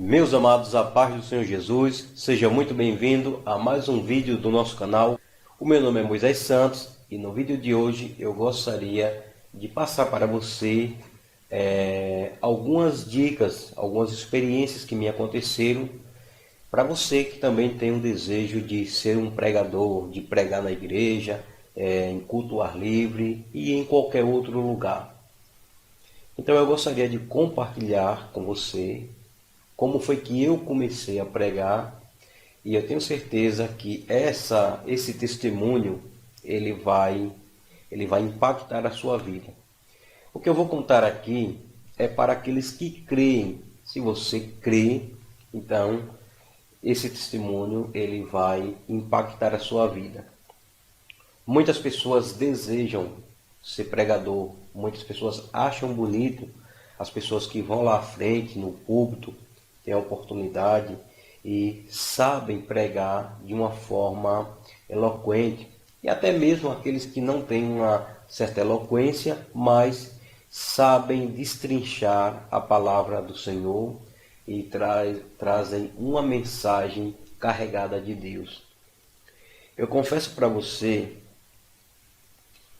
Meus amados, a paz do Senhor Jesus, seja muito bem-vindo a mais um vídeo do nosso canal. O meu nome é Moisés Santos e no vídeo de hoje eu gostaria de passar para você algumas dicas, algumas experiências que me aconteceram, para você que também tem um desejo de ser um pregador, de pregar na igreja, em culto ao ar livre e em qualquer outro lugar. Então eu gostaria de compartilhar com você como foi que eu comecei a pregar, e eu tenho certeza que esse testemunho ele vai impactar a sua vida. O que eu vou contar aqui é para aqueles que creem. Se você crê, então esse testemunho ele vai impactar a sua vida. Muitas pessoas desejam ser pregador, muitas pessoas acham bonito as pessoas que vão lá à frente no púlpito, têm a oportunidade e sabem pregar de uma forma eloquente. E até mesmo aqueles que não têm uma certa eloquência, mas sabem destrinchar a palavra do Senhor e trazem uma mensagem carregada de Deus. Eu confesso para você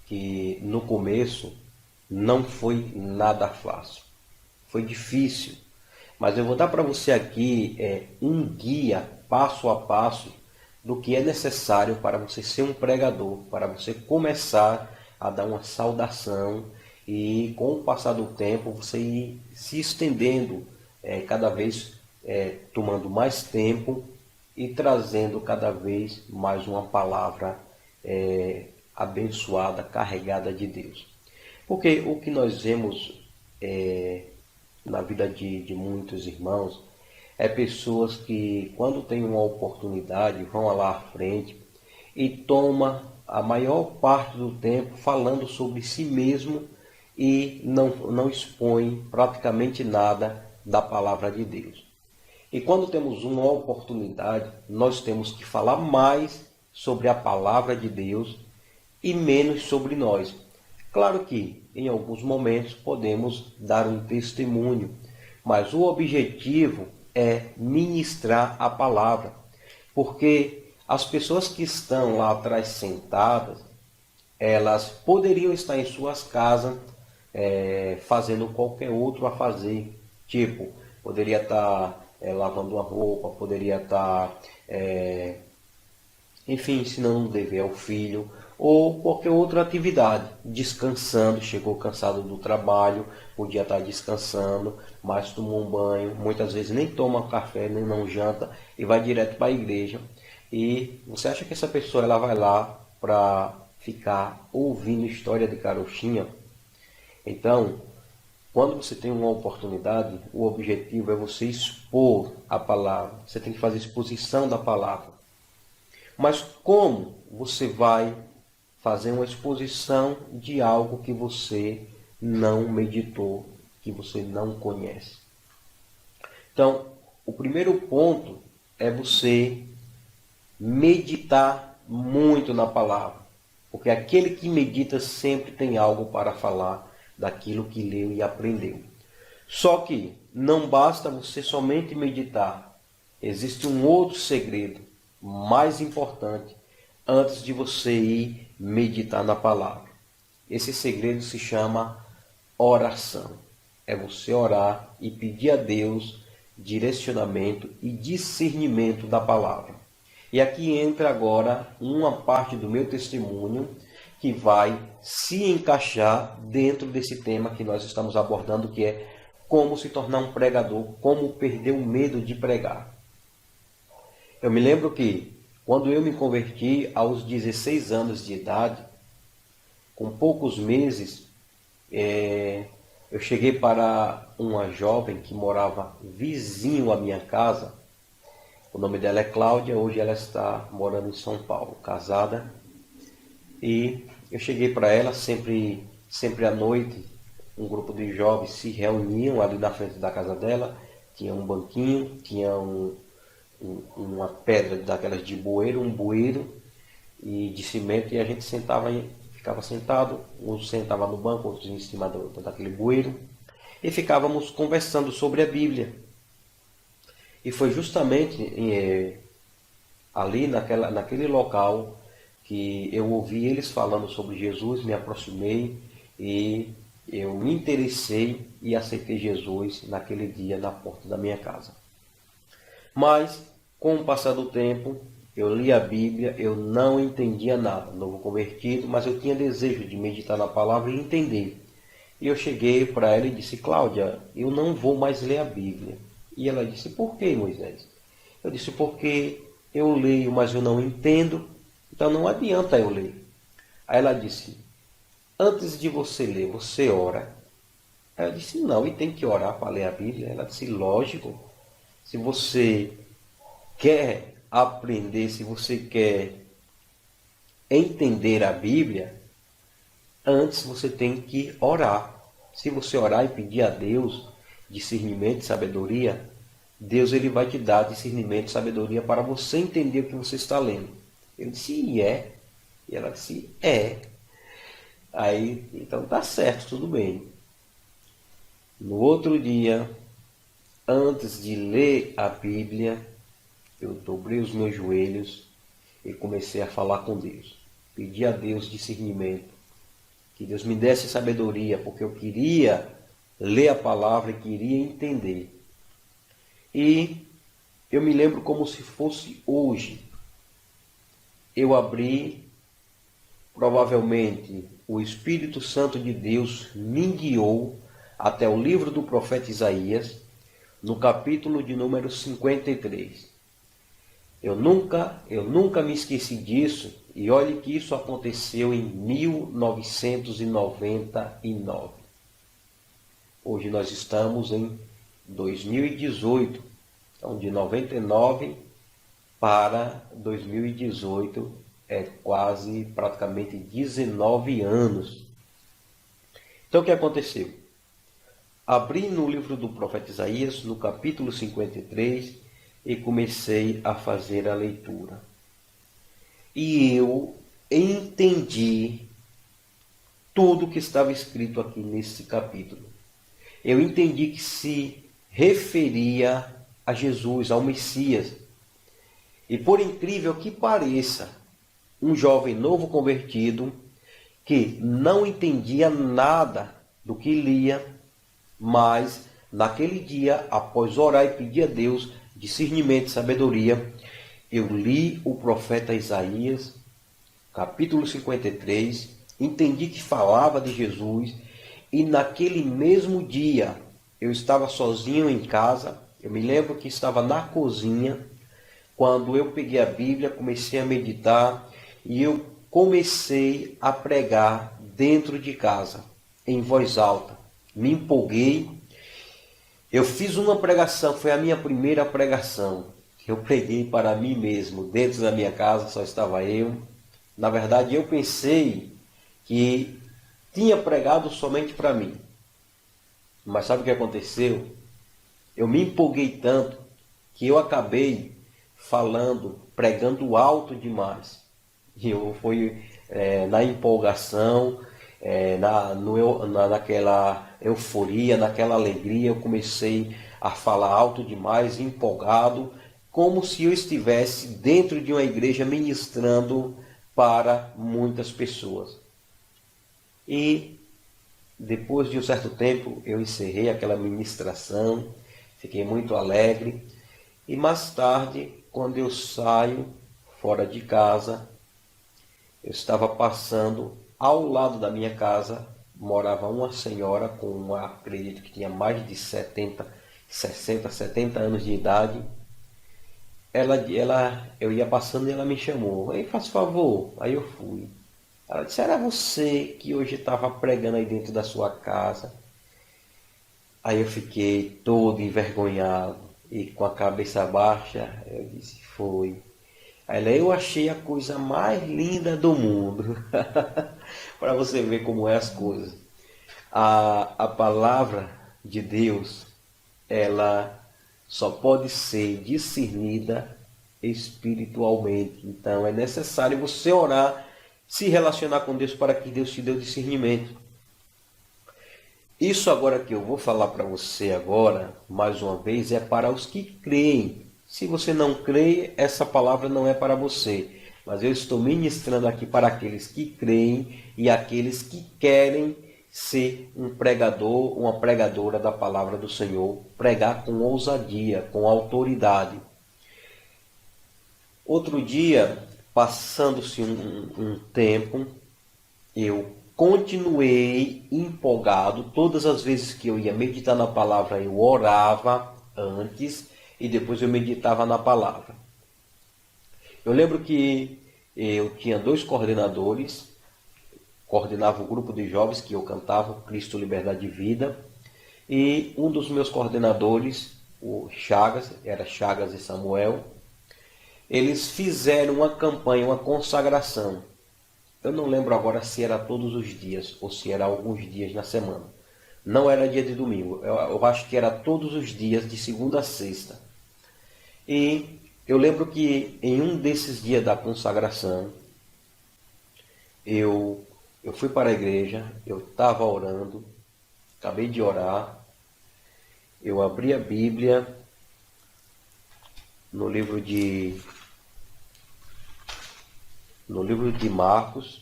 que no começo não foi nada fácil. Foi difícil. Mas eu vou dar para você aqui um guia passo a passo do que é necessário para você ser um pregador, para você começar a dar uma saudação e com o passar do tempo você ir se estendendo cada vez tomando mais tempo e trazendo cada vez mais uma palavra abençoada, carregada de Deus. Porque o que nós vemos na vida de muitos irmãos é pessoas que, quando têm uma oportunidade, vão lá à frente e toma a maior parte do tempo falando sobre si mesmo e não expõe praticamente nada da palavra de Deus. E quando temos uma oportunidade, nós temos que falar mais sobre a palavra de Deus e menos sobre nós. Claro que em alguns momentos podemos dar um testemunho, mas o objetivo é ministrar a palavra, porque as pessoas que estão lá atrás sentadas, elas poderiam estar em suas casas fazendo qualquer outro a fazer, tipo, poderia estar lavando a roupa, poderia estar enfim, ensinando um dever ao filho, ou qualquer outra atividade, descansando, chegou cansado do trabalho, podia estar descansando, mas tomou um banho, muitas vezes nem toma café, nem não janta, e vai direto para a igreja. E você acha que essa pessoa ela vai lá para ficar ouvindo história de carochinha? Então, quando você tem uma oportunidade, o objetivo é você expor a palavra, você tem que fazer exposição da palavra. Mas como você vai fazer uma exposição de algo que você não meditou, que você não conhece? Então, o primeiro ponto é você meditar muito na palavra. Porque aquele que medita sempre tem algo para falar daquilo que leu e aprendeu. Só que não basta você somente meditar. Existe um outro segredo mais importante antes de você ir meditar na palavra. Esse segredo se chama oração. É você orar e pedir a Deus direcionamento e discernimento da palavra. E aqui entra agora uma parte do meu testemunho que vai se encaixar dentro desse tema que nós estamos abordando, que é como se tornar um pregador, como perder o medo de pregar. Eu me lembro que, quando eu me converti aos 16 anos de idade, com poucos meses, eu cheguei para uma jovem que morava vizinho à minha casa. O nome dela é Cláudia, hoje ela está morando em São Paulo, casada. E eu cheguei para ela, sempre à noite, um grupo de jovens se reuniam ali na frente da casa dela, tinha um banquinho, tinha uma pedra daquelas de bueiro, um bueiro e de cimento, e a gente ficava sentado, uns sentava no banco, outros em cima daquele bueiro, e ficávamos conversando sobre a Bíblia. E foi justamente ali naquele local que eu ouvi eles falando sobre Jesus, me aproximei e eu me interessei e aceitei Jesus naquele dia na porta da minha casa. Mas, com o passar do tempo, eu li a Bíblia, eu não entendia nada, novo convertido, mas eu tinha desejo de meditar na palavra e entender. E eu cheguei para ela e disse: Cláudia, eu não vou mais ler a Bíblia. E ela disse: por que, Moisés? Eu disse: porque eu leio, mas eu não entendo, então não adianta eu ler. Aí ela disse: antes de você ler, você ora? Aí eu disse: não, e tem que orar para ler a Bíblia? Ela disse: lógico, se você quer aprender, se você quer entender a Bíblia, antes você tem que orar. Se você orar e pedir a Deus discernimento e sabedoria, Deus ele vai te dar discernimento e sabedoria para você entender o que você está lendo. Eu disse: e é? E ela disse: é. Aí, então tá certo, tudo bem. No outro dia, antes de ler a Bíblia, eu dobrei os meus joelhos e comecei a falar com Deus. Pedi a Deus discernimento, que Deus me desse sabedoria, porque eu queria ler a palavra e queria entender. E eu me lembro como se fosse hoje. Eu abri, provavelmente o Espírito Santo de Deus me guiou até o livro do profeta Isaías, no capítulo de número 53. Eu nunca me esqueci disso, e olhe que isso aconteceu em 1999. Hoje nós estamos em 2018, então de 99 para 2018 é quase praticamente 19 anos. Então o que aconteceu? Abri no livro do profeta Isaías, no capítulo 53, e comecei a fazer a leitura. E eu entendi tudo que estava escrito aqui nesse capítulo. Eu entendi que se referia a Jesus, ao Messias. E por incrível que pareça, um jovem novo convertido, que não entendia nada do que lia, mas naquele dia, após orar e pedir a Deus discernimento e sabedoria, eu li o profeta Isaías, capítulo 53, entendi que falava de Jesus, e naquele mesmo dia eu estava sozinho em casa. Eu me lembro que estava na cozinha, quando eu peguei a Bíblia, comecei a meditar, e eu comecei a pregar dentro de casa, em voz alta. Me empolguei. Eu fiz uma pregação, foi a minha primeira pregação. Eu preguei para mim mesmo, dentro da minha casa, só estava eu. Na verdade, eu pensei que tinha pregado somente para mim. Mas sabe o que aconteceu? Eu me empolguei tanto que eu acabei falando, pregando alto demais. E eu fui na empolgação, naquela euforia, naquela alegria, eu comecei a falar alto demais, empolgado, como se eu estivesse dentro de uma igreja ministrando para muitas pessoas. E depois de um certo tempo eu encerrei aquela ministração, fiquei muito alegre, e mais tarde, quando eu saio fora de casa, eu estava passando ao lado da minha casa, morava uma senhora com, acredito que tinha mais de 60, 70 anos de idade. Eu ia passando e ela me chamou: ei, faz favor. Aí eu fui. Ela disse: era você que hoje estava pregando aí dentro da sua casa? Aí eu fiquei todo envergonhado e com a cabeça baixa. Eu disse: foi. Aí eu achei a coisa mais linda do mundo. Para você ver como é as coisas. A palavra de Deus, ela só pode ser discernida espiritualmente. Então é necessário você orar, se relacionar com Deus para que Deus te dê o discernimento. Isso agora que eu vou falar para você agora, mais uma vez, é para os que creem. Se você não crê, essa palavra não é para você. Mas eu estou ministrando aqui para aqueles que creem e aqueles que querem ser um pregador, uma pregadora da palavra do Senhor, pregar com ousadia, com autoridade. Outro dia, passando-se um tempo, eu continuei empolgado. Todas as vezes que eu ia meditar na palavra, eu orava antes e depois eu meditava na palavra. Eu lembro que eu tinha 2 coordenadores, coordenava o grupo de jovens que eu cantava, Cristo, Liberdade e Vida, e um dos meus coordenadores, o Chagas, era Chagas e Samuel, eles fizeram uma campanha, uma consagração. Eu não lembro agora se era todos os dias ou se era alguns dias na semana. Não era dia de domingo, eu acho que era todos os dias, de segunda a sexta. E eu lembro que em um desses dias da consagração, eu fui para a igreja, eu estava orando, acabei de orar, eu abri a Bíblia no livro de Marcos,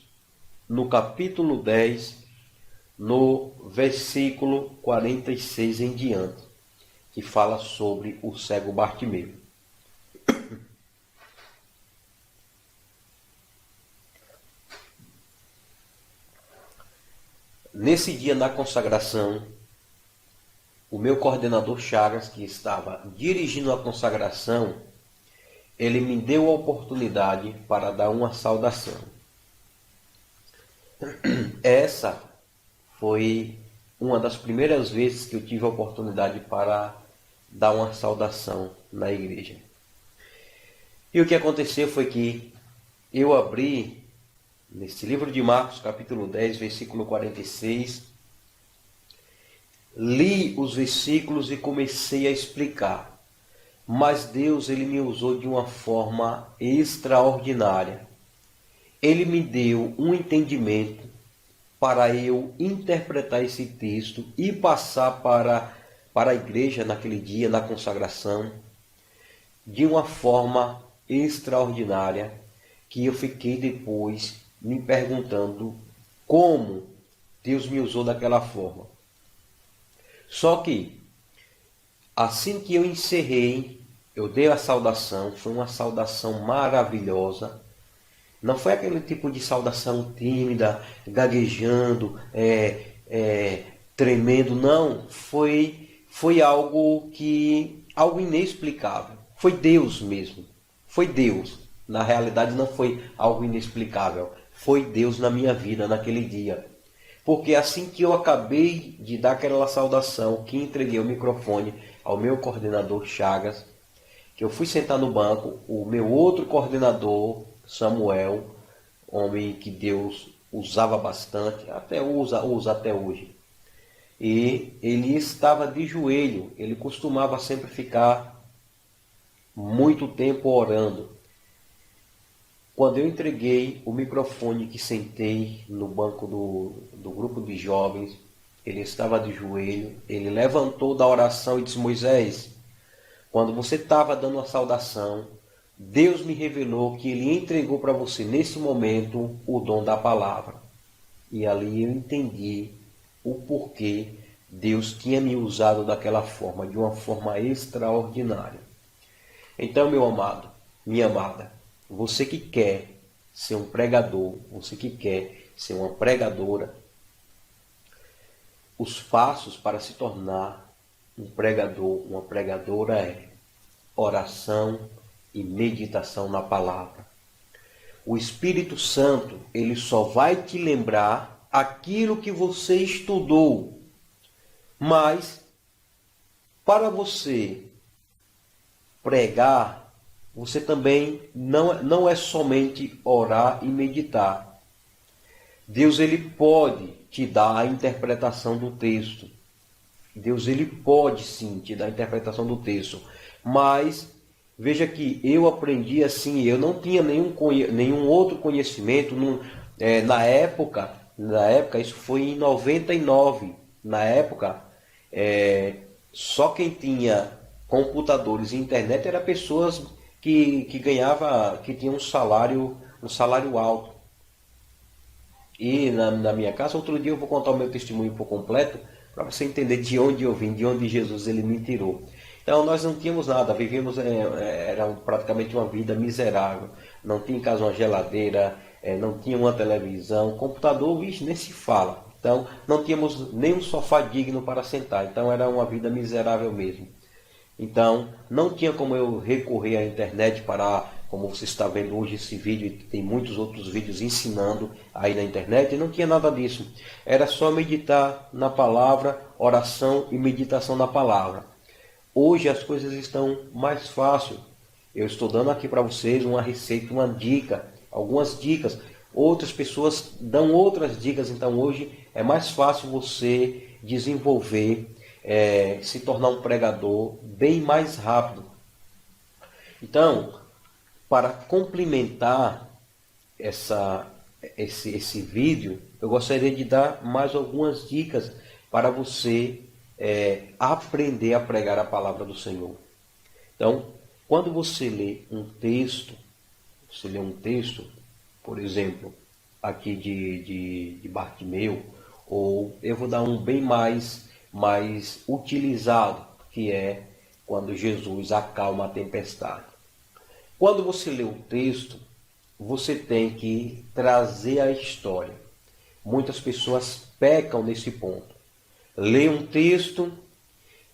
no capítulo 10, no versículo 46 em diante, que fala sobre o cego Bartimeu. Nesse dia na consagração, o meu coordenador Chagas, que estava dirigindo a consagração, ele me deu a oportunidade para dar uma saudação. Essa foi uma das primeiras vezes que eu tive a oportunidade para dar uma saudação na igreja. E o que aconteceu foi que eu abri, nesse livro de Marcos, capítulo 10, versículo 46, li os versículos e comecei a explicar. Mas Deus, ele me usou de uma forma extraordinária. Ele me deu um entendimento para eu interpretar esse texto e passar para a igreja naquele dia, na consagração, de uma forma extraordinária, que eu fiquei depois me perguntando como Deus me usou daquela forma. Só que, assim que eu encerrei, eu dei a saudação, foi uma saudação maravilhosa. Não foi aquele tipo de saudação tímida, gaguejando, tremendo, não. Foi algo inexplicável. Foi Deus mesmo. Foi Deus. Na realidade não foi algo inexplicável. Foi Deus na minha vida naquele dia. Porque assim que eu acabei de dar aquela saudação, que entreguei o microfone ao meu coordenador Chagas, que eu fui sentar no banco, o meu outro coordenador, Samuel, homem que Deus usava bastante, até usa até hoje. E ele estava de joelho, ele costumava sempre ficar muito tempo orando. Quando eu entreguei o microfone, que sentei no banco do grupo de jovens, ele estava de joelho, ele levantou da oração e disse: Moisés, quando você estava dando a saudação, Deus me revelou que Ele entregou para você, nesse momento, o dom da palavra. E ali eu entendi o porquê Deus tinha me usado daquela forma, de uma forma extraordinária. Então, meu amado, minha amada, você que quer ser um pregador, você que quer ser uma pregadora, os passos para se tornar um pregador, uma pregadora é oração e meditação na palavra. O Espírito Santo, ele só vai te lembrar aquilo que você estudou. Mas, para você pregar, você também não é somente orar e meditar. Deus, ele pode te dar a interpretação do texto. Deus, ele pode sim te dar a interpretação do texto. Mas veja que eu aprendi assim, eu não tinha nenhum outro conhecimento. Na época, isso foi em 99. Na época, só quem tinha computadores e internet eram pessoas que tinham um salário alto. E na minha casa, outro dia eu vou contar o meu testemunho por completo, para você entender de onde eu vim, de onde Jesus ele me tirou. Então nós não tínhamos nada, vivíamos, era praticamente uma vida miserável. Não tinha em casa uma geladeira, não tinha uma televisão, computador, vixe, nem se fala. Então não tínhamos nem um sofá digno para sentar, então era uma vida miserável mesmo. Então, não tinha como eu recorrer à internet para, como você está vendo hoje esse vídeo, e tem muitos outros vídeos ensinando aí na internet, não tinha nada disso. Era só meditar na palavra, oração e meditação na palavra. Hoje as coisas estão mais fáceis. Eu estou dando aqui para vocês uma receita, uma dica, algumas dicas. Outras pessoas dão outras dicas, então hoje é mais fácil você desenvolver, se tornar um pregador bem mais rápido. Então, para complementar esse vídeo, eu gostaria de dar mais algumas dicas para você aprender a pregar a palavra do Senhor. Então, quando você lê um texto, por exemplo, aqui de Bartimeu, ou eu vou dar um bem mais utilizado, que é quando Jesus acalma a tempestade. Quando você lê o texto, você tem que trazer a história. Muitas pessoas pecam nesse ponto. Lê um texto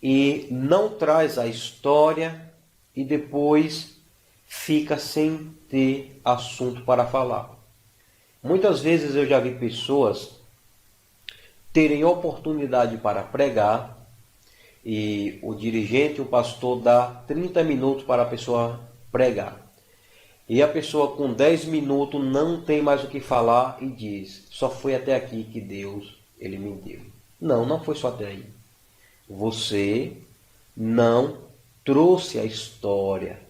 e não traz a história e depois fica sem ter assunto para falar. Muitas vezes eu já vi pessoas terem oportunidade para pregar e o dirigente, o pastor, dá 30 minutos para a pessoa pregar. E a pessoa com 10 minutos não tem mais o que falar e diz: só foi até aqui que Deus ele me deu. Não foi só até aí. Você não trouxe a história,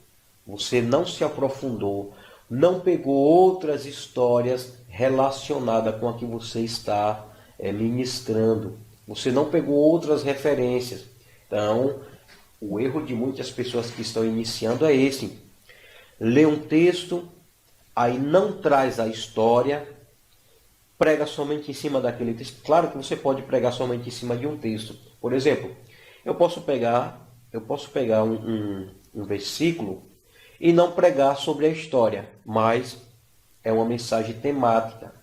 você não se aprofundou, não pegou outras histórias relacionadas com a que você está ministrando. Você não pegou outras referências. Então, o erro de muitas pessoas que estão iniciando é esse. Lê um texto, aí não traz a história, prega somente em cima daquele texto. Claro que você pode pregar somente em cima de um texto. Por exemplo, eu posso pegar um versículo e não pregar sobre a história, mas é uma mensagem temática.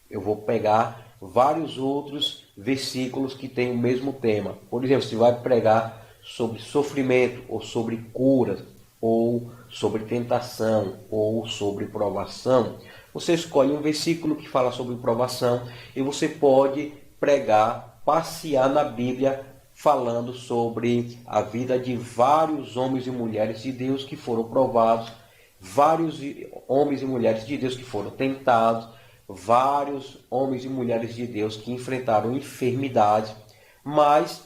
Eu vou pegar vários outros versículos que têm o mesmo tema. Por exemplo, se vai pregar sobre sofrimento, ou sobre cura, ou sobre tentação, ou sobre provação, você escolhe um versículo que fala sobre provação e você pode pregar, passear na Bíblia, falando sobre a vida de vários homens e mulheres de Deus que foram provados, vários homens e mulheres de Deus que foram tentados, vários homens e mulheres de Deus que enfrentaram enfermidades, mas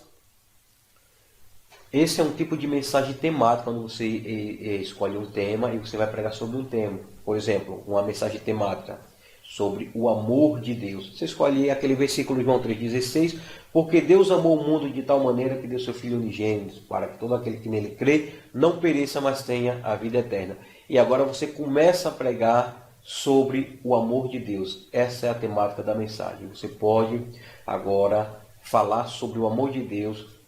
esse é um tipo de mensagem temática, quando você escolhe um tema e você vai pregar sobre um tema. Por exemplo, uma mensagem temática sobre o amor de Deus. Você escolhe aquele versículo de João 3,16, porque Deus amou o mundo de tal maneira que deu seu Filho unigênito, para que todo aquele que nele crê não pereça, mas tenha a vida eterna. E agora você começa a pregar sobre o amor de Deus. Essa é a temática da mensagem. Você pode agora falar sobre o amor de Deus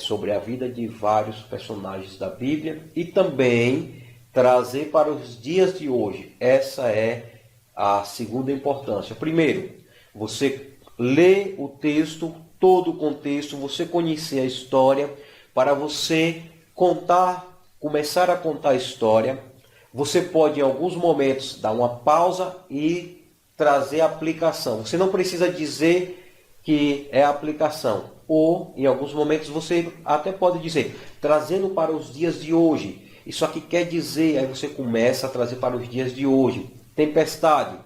sobre a vida de vários personagens da Bíblia e também trazer para os dias de hoje. Essa é a segunda importância. Primeiro, você lê o texto, todo o contexto, você conhecer a história, para você começar a contar a história. Você pode, em alguns momentos, dar uma pausa e trazer a aplicação. Você não precisa dizer que é a aplicação. Ou, em alguns momentos, você até pode dizer, trazendo para os dias de hoje. Isso aqui quer dizer, aí você começa a trazer para os dias de hoje. Tempestade.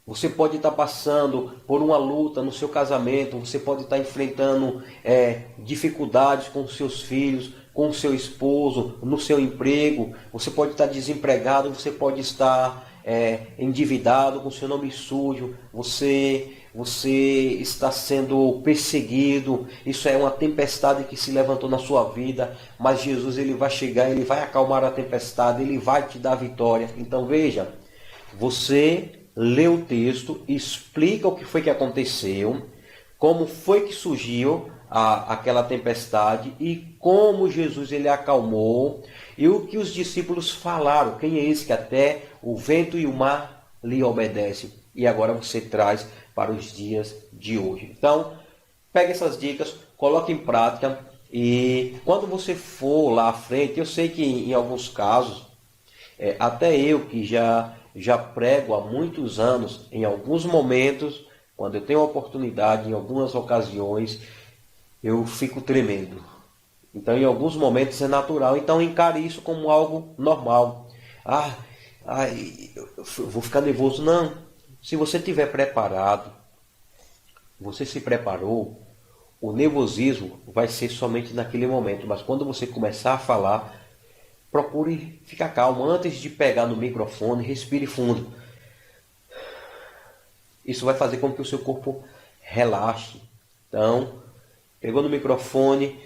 Você pode estar passando por uma luta no seu casamento, você pode estar enfrentando dificuldades com os seus filhos, com o seu esposo, no seu emprego, você pode estar desempregado, você pode estar endividado, com seu nome sujo, você você está sendo perseguido, isso é uma tempestade que se levantou na sua vida, mas Jesus ele vai chegar, ele vai acalmar a tempestade, ele vai te dar vitória. Então veja, você lê o texto, explica o que foi que aconteceu, como foi que surgiu aquela tempestade e como Jesus ele acalmou e o que os discípulos falaram. Quem é esse que até o vento e o mar lhe obedecem? E agora você traz para os dias de hoje. Então, pegue essas dicas, coloque em prática e quando você for lá à frente, eu sei que em alguns casos, até eu que já prego há muitos anos, em alguns momentos, quando eu tenho a oportunidade, em algumas ocasiões, eu fico tremendo. Então, em alguns momentos é natural. Então, encare isso como algo normal. Ah, eu vou ficar nervoso. Não. Se você estiver preparado, você se preparou, o nervosismo vai ser somente naquele momento. Mas quando você começar a falar, procure ficar calmo. Antes de pegar no microfone, respire fundo. Isso vai fazer com que o seu corpo relaxe. Então, pegou no microfone,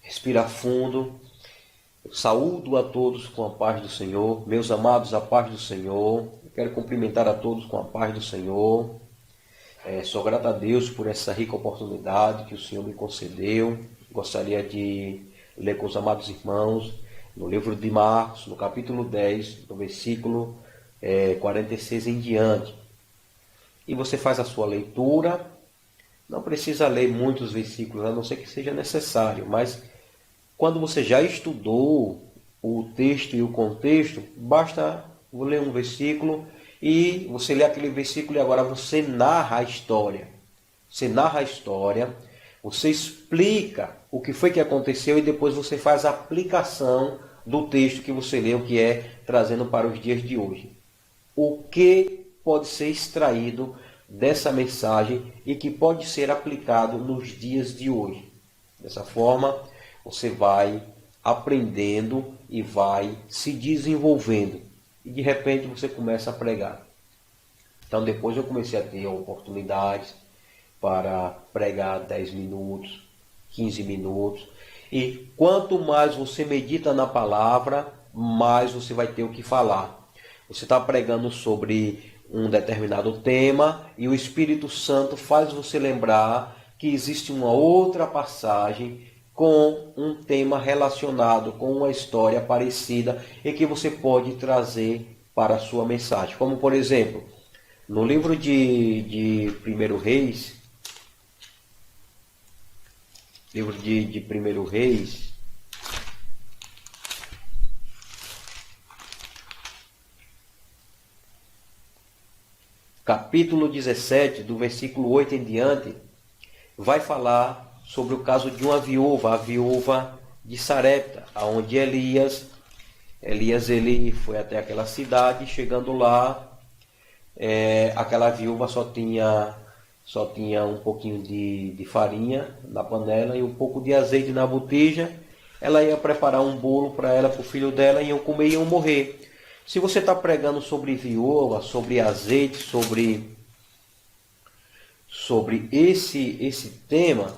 respira fundo. Eu saúdo a todos com a paz do Senhor. Meus amados, a paz do Senhor. Eu quero cumprimentar a todos com a paz do Senhor. Sou grato a Deus por essa rica oportunidade que o Senhor me concedeu. Gostaria de ler com os amados irmãos no livro de Marcos, no capítulo 10, no versículo 46 em diante. E você faz a sua leitura. Não precisa ler muitos versículos, a não ser que seja necessário, mas quando você já estudou o texto e o contexto, basta ler um versículo e você lê aquele versículo e agora você narra a história. Você narra a história, você explica o que foi que aconteceu e depois você faz a aplicação do texto que você leu, que é trazendo para os dias de hoje. O que pode ser extraído dessa mensagem e que pode ser aplicado nos dias de hoje. Dessa forma, você vai aprendendo e vai se desenvolvendo. E de repente você começa a pregar. Então depois eu comecei a ter oportunidades para pregar 10 minutos, 15 minutos. E quanto mais você medita na palavra, mais você vai ter o que falar. Você está pregando sobre um determinado tema e o Espírito Santo faz você lembrar que existe uma outra passagem com um tema relacionado, com uma história parecida e que você pode trazer para a sua mensagem. Como, por exemplo, no livro de 1 Reis, livro de 1 Reis, capítulo 17, do versículo 8 em diante, vai falar sobre o caso de uma viúva, a viúva de Sarepta, onde Elias ele foi até aquela cidade, chegando lá, aquela viúva só tinha um pouquinho de farinha na panela e um pouco de azeite na botija. Ela ia preparar um bolo para ela, para o filho dela, iam comer e iam morrer. Se você está pregando sobre viúva, sobre azeite, sobre esse tema,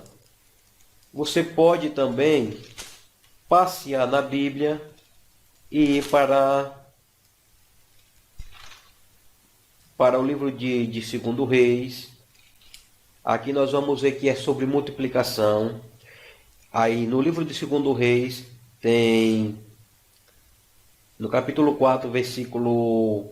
você pode também passear na Bíblia e ir para o livro de 2 Reis. Aqui nós vamos ver que é sobre multiplicação. Aí no livro de 2 Reis tem, no capítulo 4, versículo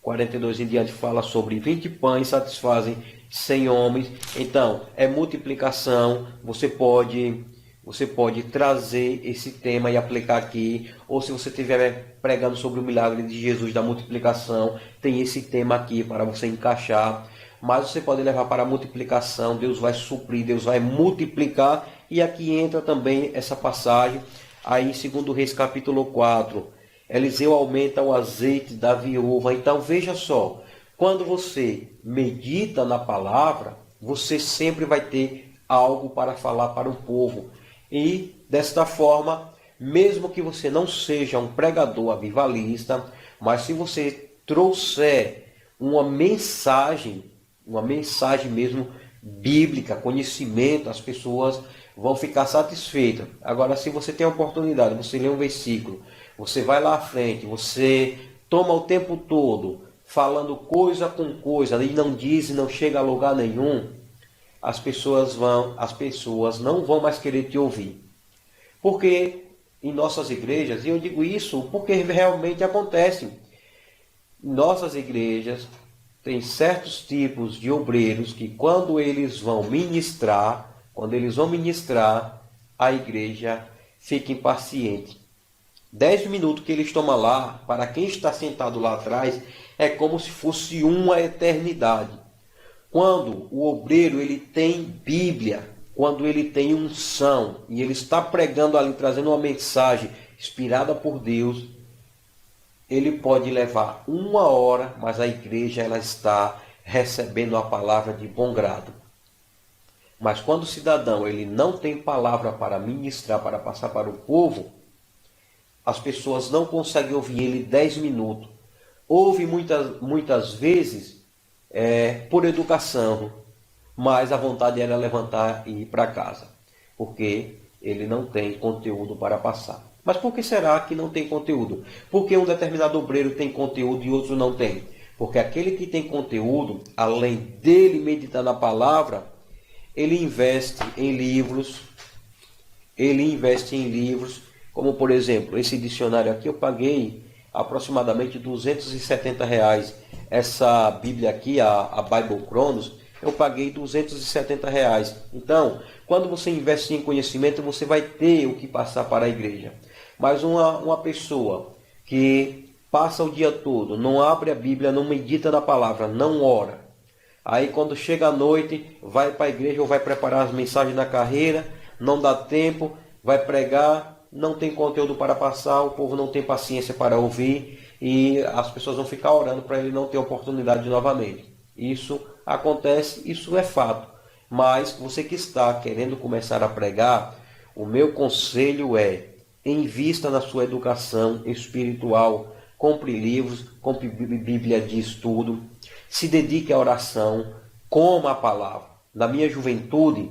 42 em diante, fala sobre 20 pães satisfazem 100 homens. Então, é multiplicação. Você pode trazer esse tema e aplicar aqui. Ou se você estiver pregando sobre o milagre de Jesus da multiplicação, tem esse tema aqui para você encaixar. Mas você pode levar para a multiplicação. Deus vai suprir, Deus vai multiplicar. E aqui entra também essa passagem, aí em 2 Reis capítulo 4. Eliseu aumenta o azeite da viúva. Então veja só, quando você medita na palavra, você sempre vai ter algo para falar para o povo. E desta forma, mesmo que você não seja um pregador avivalista, mas se você trouxer uma mensagem uma mensagem mesmo bíblica, conhecimento, as pessoas vão ficar satisfeitas. Agora, se você tem a oportunidade, você lê um versículo, você vai lá à frente, você toma o tempo todo falando coisa com coisa e não diz e não chega a lugar nenhum, as pessoas não vão mais querer te ouvir. Porque em nossas igrejas, e eu digo isso porque realmente acontece, em nossas igrejas tem certos tipos de obreiros que quando eles vão ministrar, a igreja fica impaciente. 10 minutos que eles tomam lá, para quem está sentado lá atrás, é como se fosse uma eternidade. Quando o obreiro ele tem Bíblia, quando ele tem unção, e ele está pregando ali, trazendo uma mensagem inspirada por Deus, ele pode levar 1 hora, mas a igreja ela está recebendo a palavra de bom grado. Mas quando o cidadão ele não tem palavra para ministrar, para passar para o povo, as pessoas não conseguem ouvir ele 10 minutos. Ouve muitas vezes por educação, mas a vontade era levantar e ir para casa, porque ele não tem conteúdo para passar. Mas por que será que não tem conteúdo? Porque um determinado obreiro tem conteúdo e outro não tem. Porque aquele que tem conteúdo, além dele meditar na palavra, ele investe em livros, como por exemplo, esse dicionário aqui eu paguei aproximadamente R$ 270. Essa Bíblia aqui, a Bible Cronos, eu paguei R$ 270. Então, quando você investe em conhecimento, você vai ter o que passar para a igreja. Mas uma pessoa que passa o dia todo, não abre a Bíblia, não medita na palavra, não ora. Aí quando chega a noite, vai para a igreja ou vai preparar as mensagens na carreira, não dá tempo, vai pregar, não tem conteúdo para passar, o povo não tem paciência para ouvir e as pessoas vão ficar orando para ele não ter oportunidade novamente. Isso acontece, isso é fato. Mas você que está querendo começar a pregar, o meu conselho é: invista na sua educação espiritual, compre livros, compre Bíblia de estudo, se dedique à oração, coma a palavra. Na minha juventude,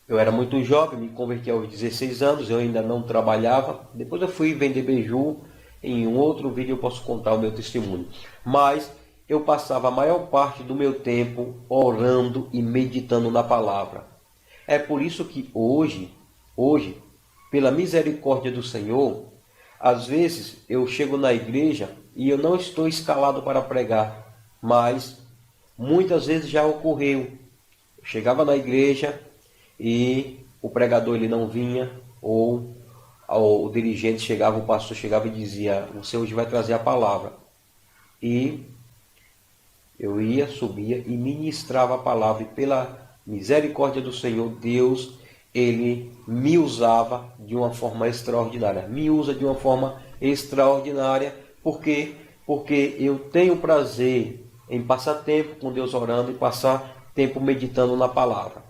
eu era muito jovem, me converti aos 16 anos, eu ainda não trabalhava. Depois eu fui vender beiju, em um outro vídeo eu posso contar o meu testemunho. Mas eu passava a maior parte do meu tempo orando e meditando na palavra. É por isso que hoje, pela misericórdia do Senhor, às vezes eu chego na igreja e eu não estou escalado para pregar, mas muitas vezes já ocorreu. Eu chegava na igreja e o pregador ele não vinha, ou o dirigente chegava, o pastor chegava e dizia: você hoje vai trazer a palavra. E eu ia, subia e ministrava a palavra, e pela misericórdia do Senhor, Deus, ele me usava de uma forma extraordinária. Me usa de uma forma extraordinária. Por quê? Porque eu tenho prazer em passar tempo com Deus orando e passar tempo meditando na palavra.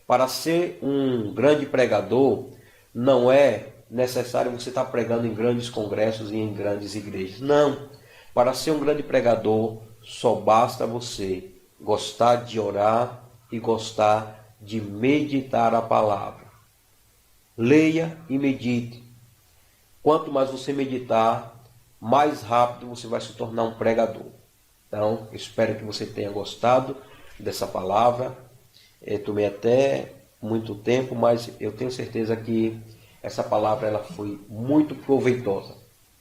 Para ser um grande pregador, não é necessário você estar pregando em grandes congressos e em grandes igrejas. Não. Para ser um grande pregador, só basta você gostar de orar e gostar de meditar a palavra. Leia e medite. Quanto mais você meditar, mais rápido você vai se tornar um pregador. Então, espero que você tenha gostado dessa palavra. Tomei até muito tempo, mas eu tenho certeza que essa palavra ela foi muito proveitosa.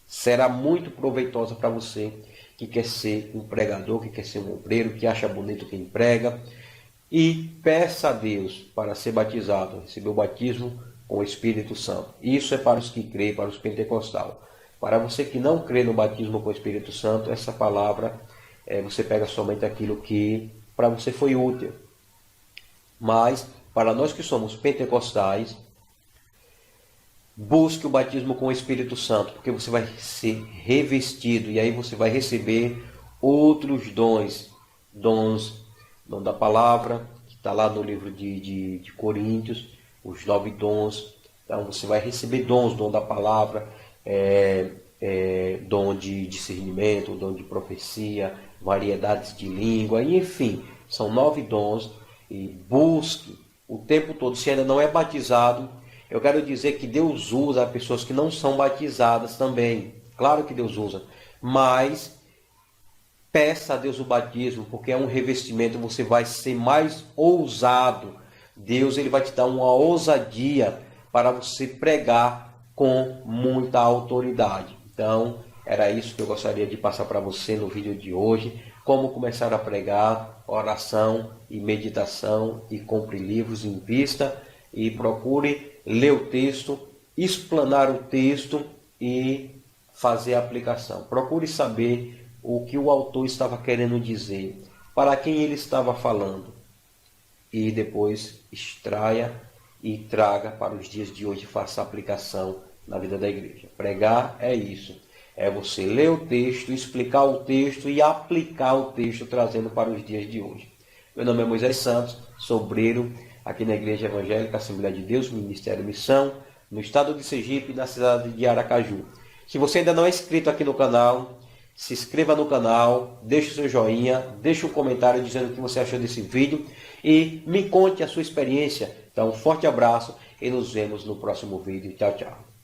Será muito proveitosa para você que quer ser um pregador, que quer ser um obreiro, que acha bonito quem prega. E peça a Deus para ser batizado, receber o batismo com o Espírito Santo. Isso é para os que creem, para os pentecostais. Para você que não crê no batismo com o Espírito Santo, essa palavra, você pega somente aquilo que para você foi útil. Mas, para nós que somos pentecostais, busque o batismo com o Espírito Santo, porque você vai ser revestido e aí você vai receber outros dom da palavra, que está lá no livro de Coríntios, os 9 dons. Então você vai receber dom da palavra, dom de discernimento, dom de profecia, variedades de língua, enfim, são 9 dons. E busque o tempo todo. Se ainda não é batizado, eu quero dizer que Deus usa pessoas que não são batizadas também. Claro que Deus usa, mas peça a Deus o batismo, porque é um revestimento, você vai ser mais ousado. Deus ele vai te dar uma ousadia para você pregar com muita autoridade. Então, era isso que eu gostaria de passar para você no vídeo de hoje. Como começar a pregar, oração e meditação, e compre livros, invista e procure ler o texto, explanar o texto e fazer a aplicação. Procure saber o que o autor estava querendo dizer, para quem ele estava falando, e depois extraia e traga para os dias de hoje, faça a aplicação na vida da igreja. Pregar é isso, é você ler o texto, explicar o texto e aplicar o texto, trazendo para os dias de hoje. Meu nome é Moisés Santos, sou obreiro aqui na Igreja Evangélica Assembleia de Deus, Ministério Missão, no estado de Sergipe, na cidade de Aracaju. Se você ainda não é inscrito aqui no canal, se inscreva no canal, deixe o seu joinha, deixe um comentário dizendo o que você achou desse vídeo e me conte a sua experiência. Então, um forte abraço e nos vemos no próximo vídeo. Tchau, tchau.